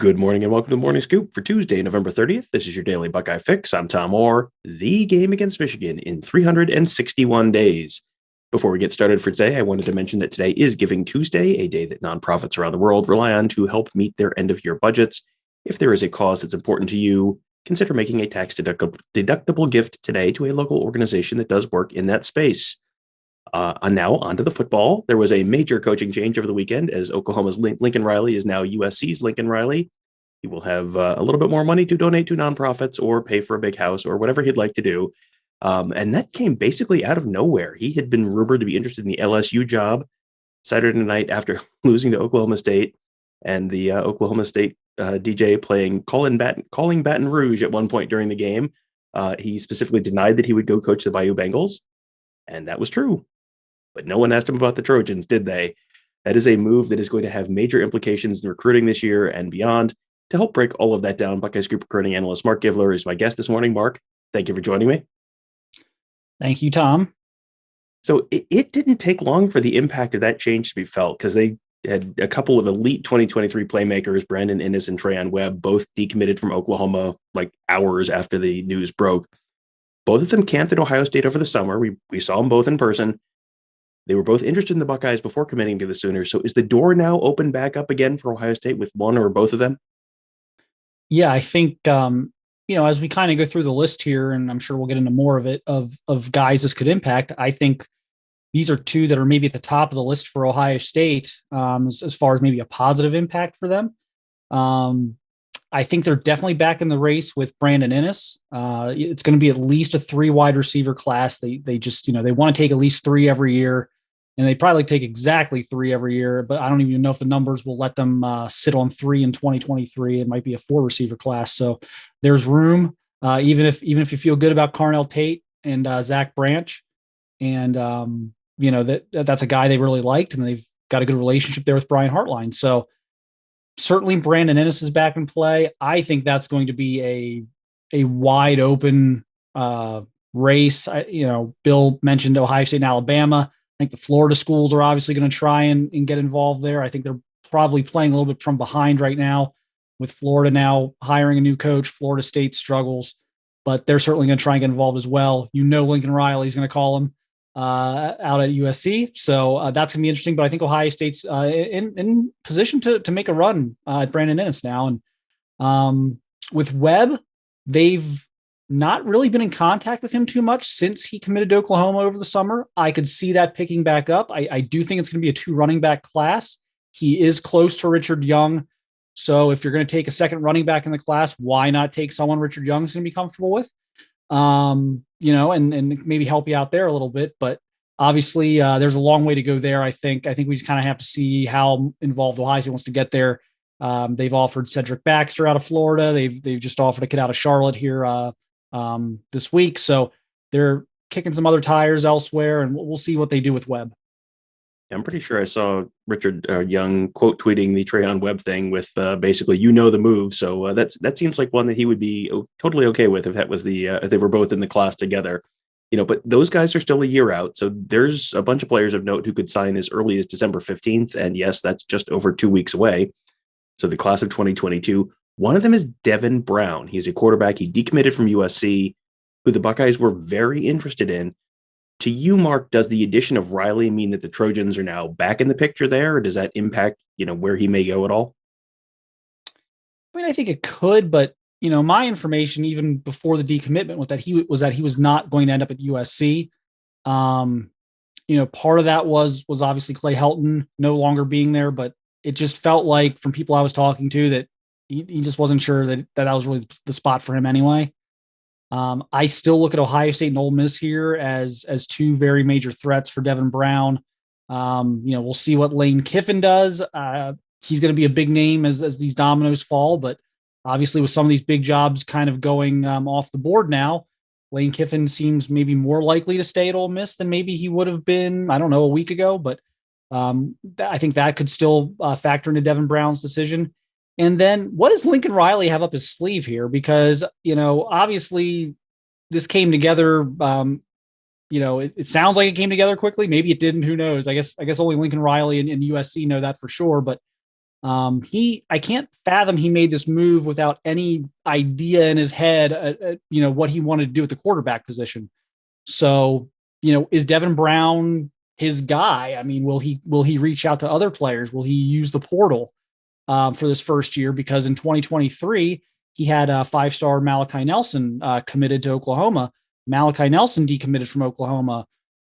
Good morning and welcome to the Morning Scoop for Tuesday, November 30th. This is your daily Buckeye fix. I'm Tom Orr. The game against Michigan in 361 days. Before we get started for today, I wanted to mention that today is Giving Tuesday, a day that nonprofits around the world rely on to help meet their end-of-year budgets. If there is a cause that's important to you, consider making a tax-deductible gift today to a local organization that does work in that space. Now onto the football. There was a major coaching change over the weekend as Oklahoma's Lincoln Riley is now USC's Lincoln Riley. He will have a little bit more money to donate to nonprofits or pay for a big house or whatever he'd like to do. And that came basically out of nowhere. He had been rumored to be interested in the LSU job Saturday night after losing to Oklahoma State, and the Oklahoma State DJ calling Baton Rouge at one point during the game. He specifically denied that he would go coach the Bayou Bengals, and that was true. But no one asked him about the Trojans, did they? That is a move that is going to have major implications in recruiting this year and beyond. To help break all of that down, Buckeye Scoop recruiting analyst Marc Givler is my guest this morning. Marc, thank you for joining me. Thank you, Tom. So it didn't take long for the impact of that change to be felt, because they had a couple of elite 2023 playmakers, Brandon Inniss and Treyaun Webb, both decommitted from Oklahoma like hours after the news broke. Both of them camped at Ohio State over the summer. We saw them both in person. They were both interested in the Buckeyes before committing to the Sooners. So is the door now open back up again for Ohio State with one or both of them? Yeah, I think, as we kind of go through the list here, and I'm sure we'll get into more of it, of guys this could impact, I think these are two that are maybe at the top of the list for Ohio State as far as maybe a positive impact for them. I think they're definitely back in the race with Brandon Ennis. It's going to be at least a 3 wide receiver class. They just, they want to take at least 3 every year, and they probably take exactly 3 every year, but I don't even know if the numbers will let them sit on 3 in 2023. It might be a 4 receiver class. So there's room, even if you feel good about Carnell Tate and Zach Branch, and that's a guy they really liked, and they've got a good relationship there with Brian Hartline. So certainly Brandon Inniss is back in play. I think that's going to be a wide open race. Bill mentioned Ohio State and Alabama. I think the Florida schools are obviously going to try and get involved there. I think they're probably playing a little bit from behind right now, with Florida now hiring a new coach. Florida State struggles, but they're certainly going to try and get involved as well. Lincoln Riley's going to call them out at USC. So that's going to be interesting. But I think Ohio State's in position to make a run at Brandon Ennis now. And with Webb, they've not really been in contact with him too much since he committed to Oklahoma over the summer. I could see that picking back up. I do think it's going to be a 2 running back class. He is close to Richard Young. So if you're going to take a second running back in the class, why not take someone Richard Young's going to be comfortable with? And maybe help you out there a little bit. But obviously, there's a long way to go there. I think we just kind of have to see how involved Ohio State wants to get there. They've offered Cedric Baxter out of Florida. They've just offered a kid out of Charlotte here this week. So they're kicking some other tires elsewhere, and we'll see what they do with Webb. I'm pretty sure I saw Richard Young quote tweeting the Treyaun Webb thing with basically, the move. So that seems like one that he would be totally okay with if that was if they were both in the class together. But those guys are still a year out. So there's a bunch of players of note who could sign as early as December 15th. And yes, that's just over 2 weeks away. So the class of 2022, one of them is Devon Brown. He's a quarterback. He decommitted from USC, who the Buckeyes were very interested in. To you, Marc, does the addition of Riley mean that the Trojans are now back in the picture there, or does that impact, where he may go at all? I mean, I think it could, but my information even before the decommitment was that he was not going to end up at USC. Part of that was obviously Clay Helton no longer being there, but it just felt like from people I was talking to that he just wasn't sure that was really the spot for him anyway. I still look at Ohio State and Ole Miss here as 2 very major threats for Devon Brown. We'll see what Lane Kiffin does. He's going to be a big name as these dominoes fall, but obviously with some of these big jobs kind of going off the board now, Lane Kiffin seems maybe more likely to stay at Ole Miss than maybe he would have been, a week ago. But I think that could still factor into Devon Brown's decision. And then what does Lincoln Riley have up his sleeve here? Because, obviously this came together. It sounds like it came together quickly. Maybe it didn't. Who knows? I guess only Lincoln Riley and USC know that for sure. But I can't fathom he made this move without any idea in his head, what he wanted to do at the quarterback position. So, is Devon Brown his guy? I mean, will he reach out to other players? Will he use the portal for this first year? Because in 2023, he had a 5-star Malachi Nelson committed to Oklahoma. Malachi Nelson decommitted from Oklahoma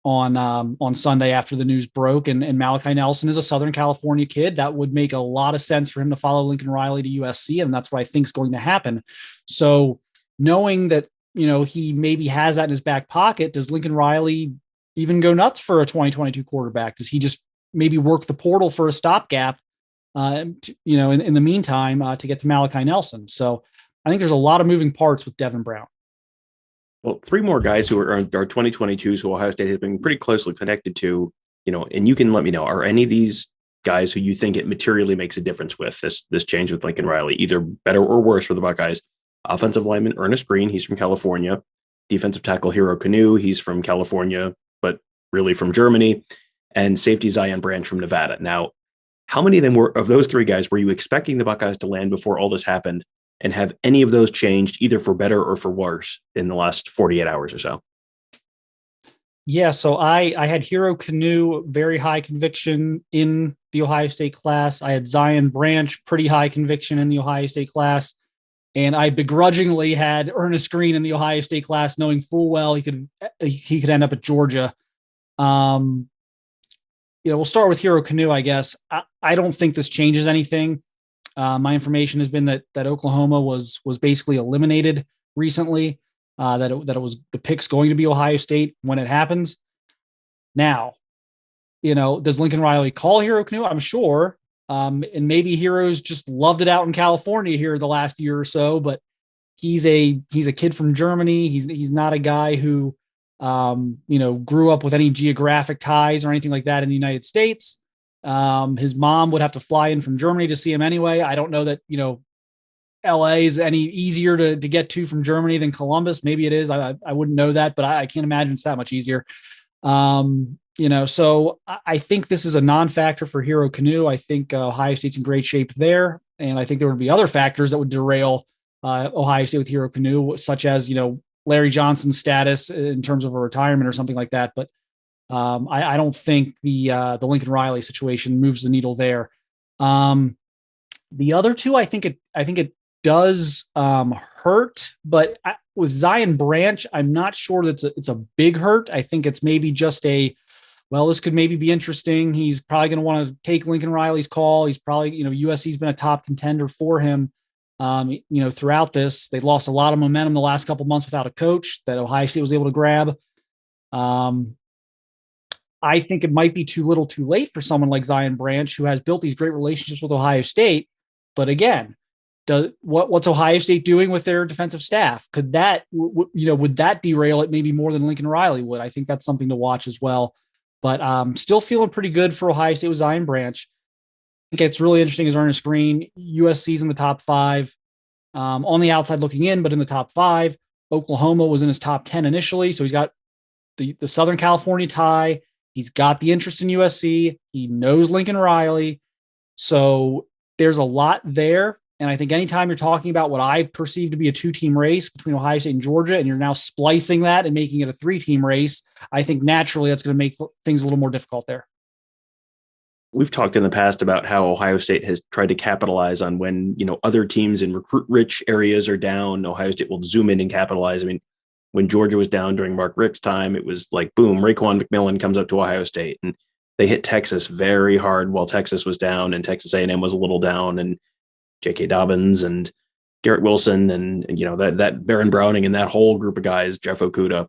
on Sunday after the news broke, and Malachi Nelson is a Southern California kid. That would make a lot of sense for him to follow Lincoln Riley to USC, and that's what I think is going to happen. So, knowing that he maybe has that in his back pocket, does Lincoln Riley even go nuts for a 2022 quarterback? Does he just maybe work the portal for a stopgap, in the meantime, to get to Malachi Nelson? So I think there's a lot of moving parts with Devon Brown. Well, three more guys who are 2022s who Ohio State has been pretty closely connected to, and you can let me know, are any of these guys who you think it materially makes a difference with this change with Lincoln Riley, either better or worse for the Buckeyes? Offensive lineman Ernest Green, he's from California. Defensive tackle Hero Kanu, he's from California, but really from Germany. And safety Zion Branch from Nevada. Now, how many of those three guys were you expecting the Buckeyes to land before all this happened? And have any of those changed either for better or for worse in the last 48 hours or so? Yeah, so I had Hero Kanu, very high conviction in the Ohio State class. I had Zion Branch, pretty high conviction in the Ohio State class. And I begrudgingly had Ernest Green in the Ohio State class, knowing full well he could end up at Georgia. We'll start with Hero Kanu, I guess. I don't think this changes anything. My information has been that Oklahoma was basically eliminated recently. That it was the pick's going to be Ohio State when it happens. Now, does Lincoln Riley call Hero Kanu? I'm sure. And maybe Hero's just loved it out in California here the last year or so, but he's a kid from Germany. He's not a guy who grew up with any geographic ties or anything like that in the United States. His mom would have to fly in from Germany to see him anyway. I don't know that, LA is any easier to get to from Germany than Columbus. Maybe it is. I wouldn't know that, but I can't imagine it's that much easier. So I think this is a non-factor for Hero Kanu. I think Ohio State's in great shape there. And I think there would be other factors that would derail Ohio State with Hero Kanu, such as, Larry Johnson's status in terms of a retirement or something like that. But I don't think the Lincoln Riley situation moves the needle there. The other two, I think it does hurt, but with Zion Branch, I'm not sure that it's a big hurt. I think it's maybe just this could maybe be interesting. He's probably going to want to take Lincoln Riley's call. He's probably, USC's been a top contender for him. Throughout this, they lost a lot of momentum the last couple of months without a coach that Ohio State was able to grab. I think it might be too little too late for someone like Zion Branch, who has built these great relationships with Ohio State. But again, what's Ohio State doing with their defensive staff? Could that, would that derail it maybe more than Lincoln Riley would? I think that's something to watch as well. But still feeling pretty good for Ohio State with Zion Branch. I think it's really interesting is Ernest Green. USC's in the top 5, on the outside looking in, but in the top 5. Oklahoma was in his top 10 initially, so he's got the Southern California tie. He's got the interest in USC. He knows Lincoln Riley. So there's a lot there. And I think anytime you're talking about what I perceive to be a 2-team race between Ohio State and Georgia, and you're now splicing that and making it a 3-team race, I think naturally that's going to make things a little more difficult there. We've talked in the past about how Ohio State has tried to capitalize on when, other teams in recruit-rich areas are down. Ohio State will zoom in and capitalize. I mean, when Georgia was down during Mark Richt's time, it was like, boom, Raekwon McMillan comes up to Ohio State. And they hit Texas very hard while Texas was down, and Texas A&M was a little down, and J.K. Dobbins and Garrett Wilson and that Baron Browning and that whole group of guys, Jeff Okuda,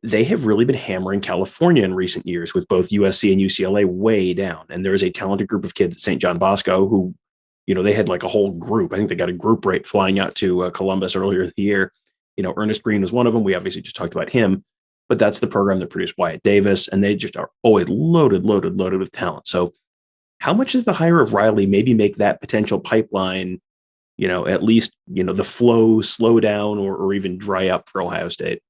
they have really been hammering California in recent years with both USC and UCLA way down. And there's a talented group of kids at St. John Bosco who, they had like a whole group. I think they got a group rate flying out to Columbus earlier in the year. Ernest Green was one of them. We obviously just talked about him, but that's the program that produced Wyatt Davis, and they just are always loaded with talent. So how much does the hire of Riley maybe make that potential pipeline, at least, the flow slow down or even dry up for Ohio State?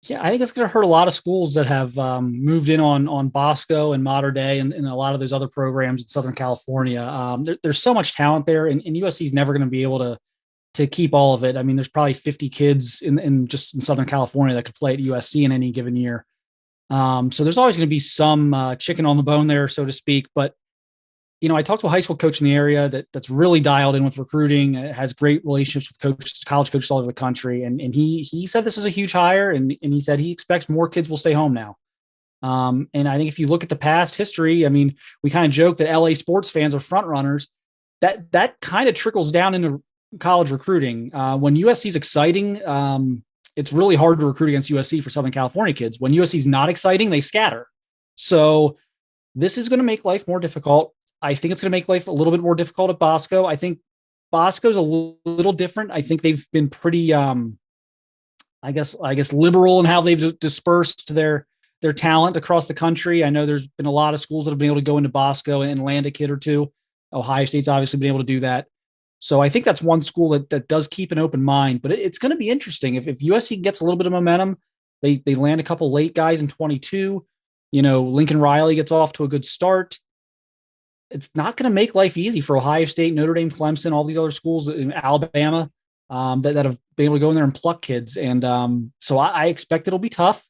Yeah, I think it's going to hurt a lot of schools that have moved in on Bosco and Mater Dei and a lot of those other programs in Southern California. There's so much talent there, and USC is never going to be able to keep all of it. I mean, there's probably 50 kids in just in Southern California that could play at USC in any given year. So there's always going to be some chicken on the bone there, so to speak. But I talked to a high school coach in the area that's really dialed in with recruiting, has great relationships with coaches, college coaches all over the country. And he said this is a huge hire. And he said he expects more kids will stay home now. And I think if you look at the past history, I mean, we kind of joke that LA sports fans are front runners. That kind of trickles down into college recruiting. When USC is exciting, it's really hard to recruit against USC for Southern California kids. When USC is not exciting, they scatter. So this is going to make life more difficult. I think it's going to make life a little bit more difficult at Bosco. I think Bosco's a little different. I think they've been pretty, I guess, liberal in how they've dispersed their talent across the country. I know there's been a lot of schools that have been able to go into Bosco and land a kid or two. Ohio State's obviously been able to do that. So I think that's one school that does keep an open mind. But it's going to be interesting if USC gets a little bit of momentum. They land a couple late guys in 22. Lincoln Riley gets off to a good start. It's not going to make life easy for Ohio State, Notre Dame, Clemson, all these other schools in Alabama that have been able to go in there and pluck kids. And so I expect it'll be tough.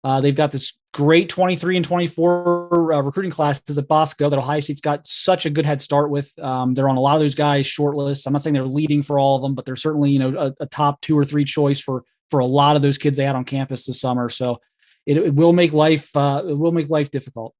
They've got this great 23 and 24 recruiting classes at Bosco that Ohio State's got such a good head start with. They're on a lot of those guys' short lists. I'm not saying they're leading for all of them, but they're certainly, a top 2 or 3 choice for a lot of those kids they had on campus this summer. So it will make life difficult.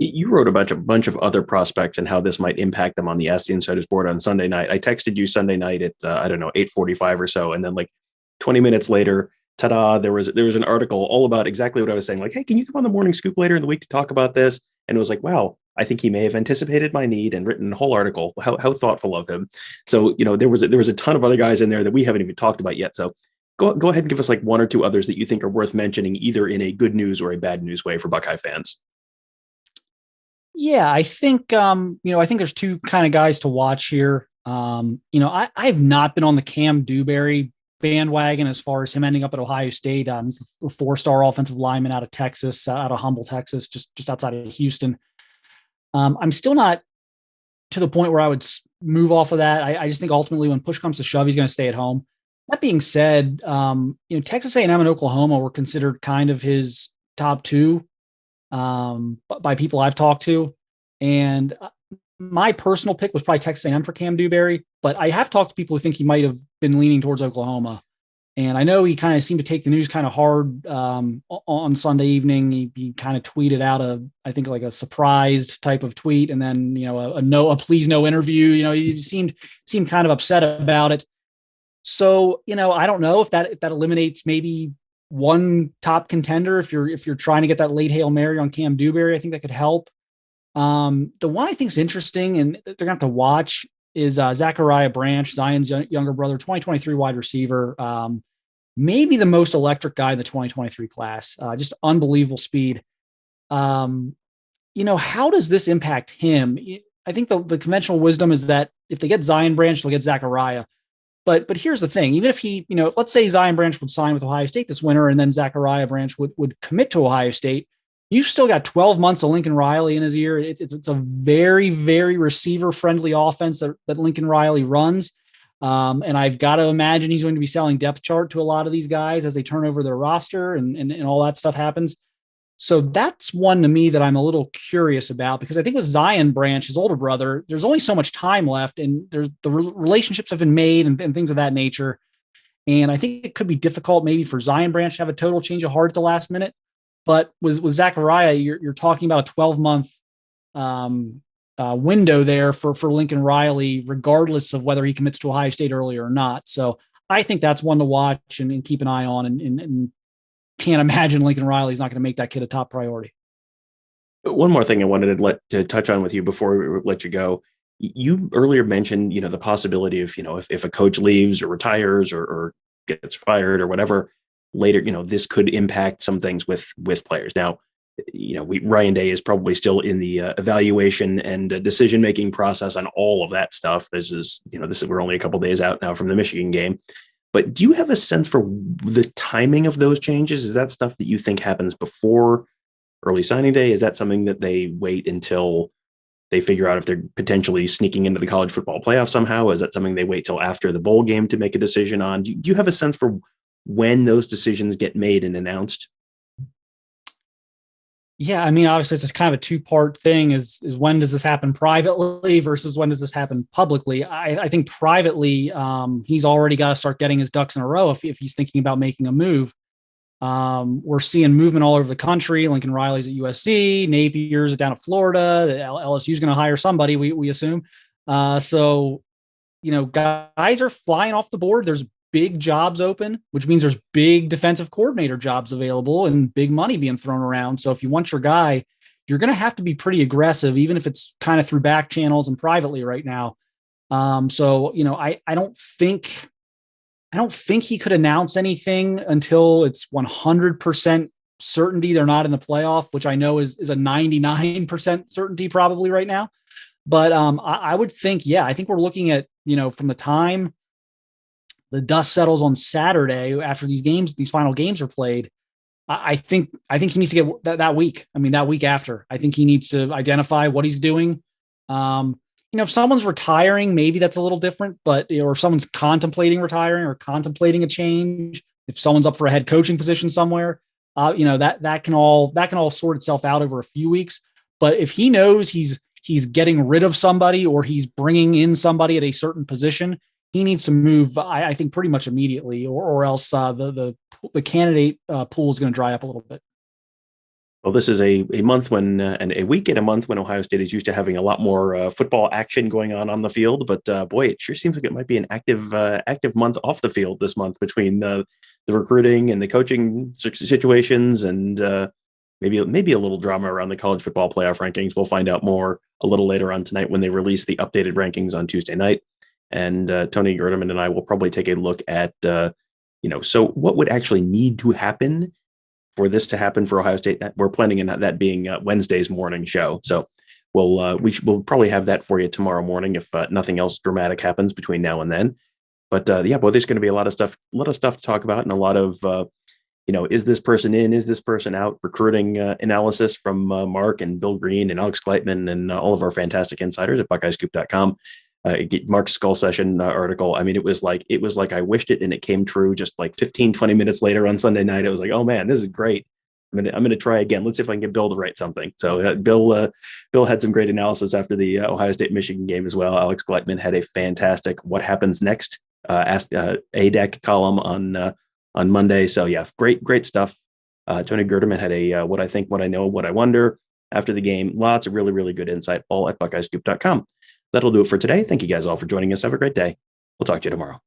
You wrote about a bunch of other prospects and how this might impact them on the Ask the Insiders board on Sunday night. I texted you Sunday night at 8:45 or so, and then like 20 minutes later, ta-da! There was an article all about exactly what I was saying. Like, hey, can you come on the morning scoop later in the week to talk about this? And it was like, wow, I think he may have anticipated my need and written a whole article. How thoughtful of him. So there was a ton of other guys in there that we haven't even talked about yet. So go ahead and give us like one or two others that you think are worth mentioning, either in a good news or a bad news way for Buckeye fans. Yeah, I think I think there's two kind of guys to watch here. I've not been on the Cam Dewberry bandwagon as far as him ending up at Ohio State. He's a 4-star offensive lineman out of Texas, out of Humble, Texas, just outside of Houston. I'm still not to the point where I would move off of that. I just think ultimately when push comes to shove, he's going to stay at home. That being said, Texas A&M and Oklahoma were considered kind of his top 2 by people I've talked to. And my personal pick was probably Texas A&M for Cam Dewberry, but I have talked to people who think he might have been leaning towards Oklahoma. And I know he kind of seemed to take the news kind of hard on Sunday evening. He kind of tweeted out I think like a surprised type of tweet, and then a please no interview. He seemed kind of upset about it. So I don't know if that eliminates maybe one top contender if you're trying to get that late Hail Mary on Cam Dewberry. I think that could help. The one I think is interesting and they're gonna have to watch is Zachariah Branch, Zion's younger brother, 2023 wide receiver. Maybe the most electric guy in the 2023 class. Just unbelievable speed. How does this impact him? I think the conventional wisdom is that if they get Zion Branch, they'll get Zachariah. But here's the thing, even if he, let's say Zion Branch would sign with Ohio State this winter and then Zachariah Branch would commit to Ohio State, you've still got 12 months of Lincoln Riley in his ear. It's a very, very receiver-friendly offense that Lincoln Riley runs. And I've got to imagine he's going to be selling depth chart to a lot of these guys as they turn over their roster and all that stuff happens. So that's one to me that I'm a little curious about, because I think with Zion Branch, his older brother, there's only so much time left and there's the relationships have been made and things of that nature. And I think it could be difficult maybe for Zion Branch to have a total change of heart at the last minute. But with Zachariah, you're talking about a 12-month window there for Lincoln Riley, regardless of whether he commits to Ohio State early or not. So I think that's one to watch and keep an eye on and can't imagine Lincoln Riley's not going to make that kid a top priority. One more thing I wanted to touch on with you before we let you go. You earlier mentioned, the possibility of, if a coach leaves or retires or gets fired or whatever later, this could impact some things with players. Now, Ryan Day is probably still in the evaluation and decision-making process on all of that stuff. We're only a couple days out now from the Michigan game. But do you have a sense for the timing of those changes? Is that stuff that you think happens before early signing day? Is that something that they wait until they figure out if they're potentially sneaking into the college football playoff somehow? Is that something they wait till after the bowl game to make a decision on? Do you have a sense for when those decisions get made and announced? Yeah, I mean, obviously, it's kind of a two-part thing: is when does this happen privately versus when does this happen publicly? I think privately, he's already got to start getting his ducks in a row if he's thinking about making a move. We're seeing movement all over the country. Lincoln Riley's at USC, Napier's down at Florida. LSU's going to hire somebody, we assume. So, guys are flying off the board. There's big jobs open, which means there's big defensive coordinator jobs available and big money being thrown around. So if you want your guy, you're going to have to be pretty aggressive, even if it's kind of through back channels and privately right now. I don't think he could announce anything until it's 100% certainty they're not in the playoff, which I know is a 99% certainty probably right now. But I would think, I think we're looking at, from the time the dust settles on Saturday after these final games are played, I think he needs to get that week. I mean, that week after, I think he needs to identify what he's doing. If someone's retiring, maybe that's a little different, but, or if someone's contemplating retiring or contemplating a change, if someone's up for a head coaching position somewhere, that can all sort itself out over a few weeks. But if he knows he's getting rid of somebody or he's bringing in somebody at a certain position, he needs to move, I think, pretty much immediately, or else the candidate pool is going to dry up a little bit. Well, this is a month when and a week and a month when Ohio State is used to having a lot more football action going on the field. But boy, it sure seems like it might be an active month off the field this month between the recruiting and the coaching situations and maybe a little drama around the college football playoff rankings. We'll find out more a little later on tonight when they release the updated rankings on Tuesday night. And Tony Gerdeman and I will probably take a look at, so what would actually need to happen for this to happen for Ohio State. That we're planning on that being Wednesday's morning show. So we'll probably have that for you tomorrow morning if nothing else dramatic happens between now and then. But there's going to be a lot of stuff to talk about, and a lot of is this person in, is this person out? Recruiting analysis from Marc and Bill Green and Alex Gleitman and all of our fantastic insiders at BuckeyeScoop.com. Marc's Skull Session article. I mean, it was like I wished it and it came true just like 15-20 minutes later on Sunday night. I was like, oh man, this is great. I'm gonna try again. Let's see if I can get Bill to write something. So Bill had some great analysis after the Ohio State Michigan game as well. Alex Gleitman had a fantastic what happens next ADEC column on Monday. So yeah, great stuff. Tony Gerdeman had a what I think, what I know, what I wonder after the game. Lots of really good insight, all at BuckeyeScoop.com. That'll do it for today. Thank you guys all for joining us. Have a great day. We'll talk to you tomorrow.